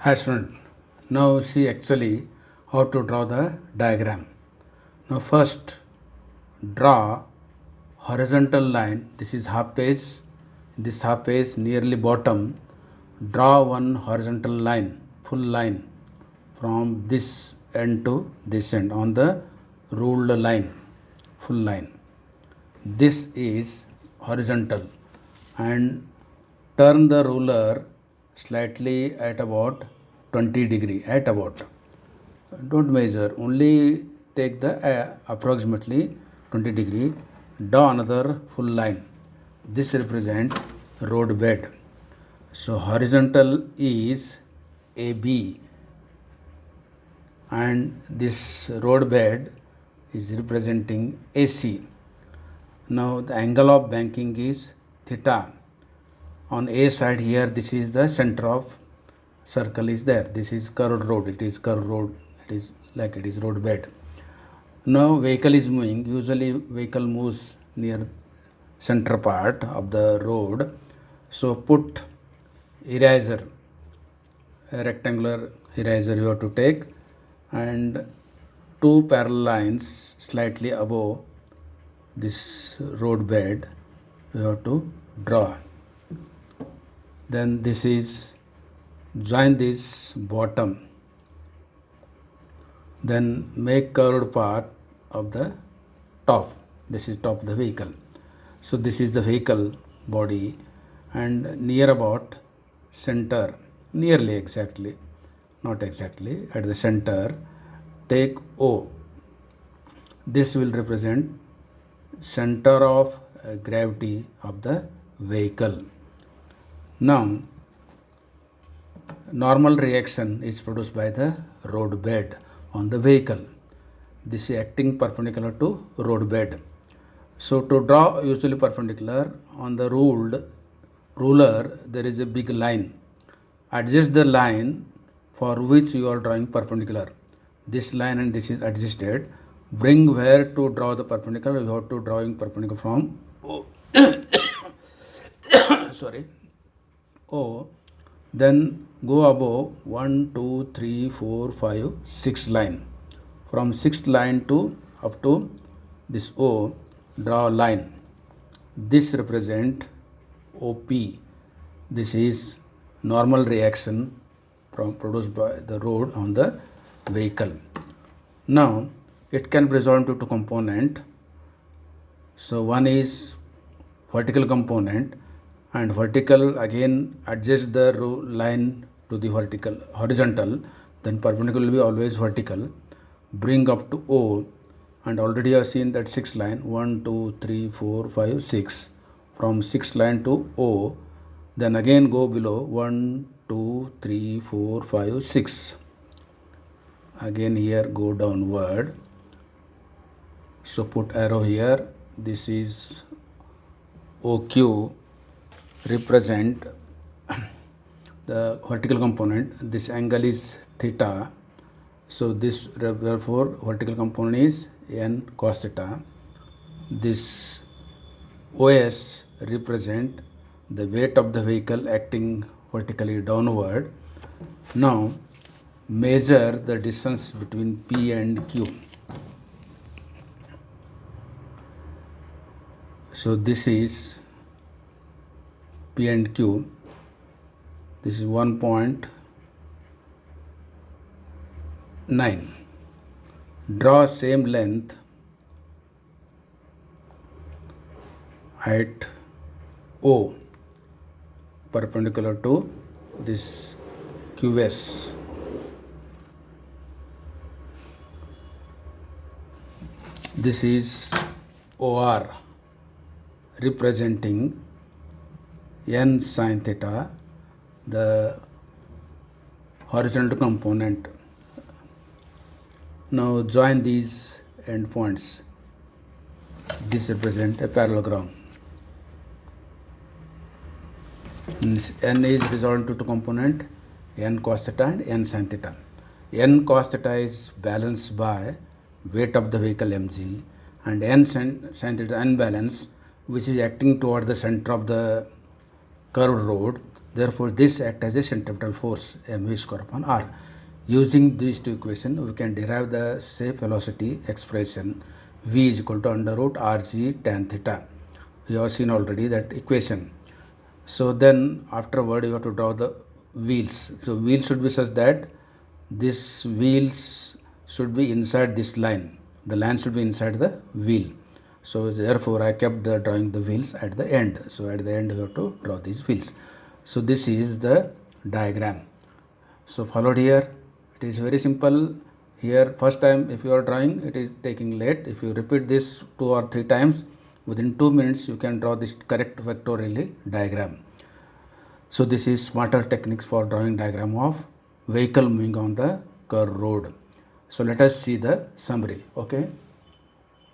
Hi student, now see actually how to draw the diagram. Now first draw horizontal line, this is half page, this half page nearly bottom, draw one horizontal line, full line from this end to this end on the ruled line, full line. This is horizontal and turn the ruler slightly at about 20 degree at about, don't measure, only take the approximately 20 degree, draw another full line. This represent road bed. So horizontal is AB and this road bed is representing AC. Now the angle of banking is theta. On A side here, this is the center of circle is there. This is curved road. It is curved road. It is like it is road bed. Now vehicle is moving. Usually vehicle moves near center part of the road. So put eraser, a rectangular eraser you have to take, and two parallel lines slightly above this road bed you have to draw. Then this is join this bottom, then make curved part of the top. This is top of the vehicle. So this is the vehicle body and near about center, nearly exactly, not exactly, at the center take O. This will represent center of gravity of the vehicle. Now normal reaction is produced by the road bed on the vehicle. This is acting perpendicular to road bed. So to draw usually perpendicular, on the ruler there is a big line. Adjust the line for which you are drawing perpendicular. This line and this is adjusted. Bring where to draw the perpendicular. You have to drawing perpendicular from O. Sorry. O. Then go above 1, 2, 3, 4, 5, 6 line. From 6th line to up to this O, draw a line. This represent OP. This is normal reaction produced by the road on the vehicle. Now it can be resolved into two component. So one is vertical component, and vertical again adjust the line to the horizontal, then perpendicular will be always vertical. Bring up to O, and already you have seen that 6 line 1, 2, 3, 4, 5, 6. From 6 line to O, then again go below 1, 2, 3, 4, 5, 6. Again here go downward. So put arrow here. This is OQ, represent the vertical component. This angle is theta. So this therefore vertical component is n cos theta. This OS represent the weight of the vehicle acting vertically downward. Now measure the distance between P and Q. So this is P and Q. This is 1.9. Draw same length at O, perpendicular to this QS. This is OR, representing n sin theta, the horizontal component. Now join these endpoints. This represents a parallelogram. N is resolved into two component, n cos theta and n sin theta. N cos theta is balanced by weight of the vehicle mg, and n sin theta unbalanced, which is acting toward the center of the curved road. Therefore, this acts as a centripetal force mv square upon r. Using these two equations, we can derive the shape velocity expression v is equal to under root rg tan theta. We have seen already that equation. So then afterward you have to draw the wheels. So wheels should be such that this wheels should be inside this line. The line should be inside the wheel. So therefore I kept drawing the wheels at the end. So at the end you have to draw these wheels. So this is the diagram. So followed here, it is very simple. Here first time if you are drawing, it is taking late. If you repeat this 2 or 3 times, within 2 minutes you can draw this correct vectorially diagram. So this is smarter techniques for drawing diagram of vehicle moving on the curved road. So let us see the summary. Okay.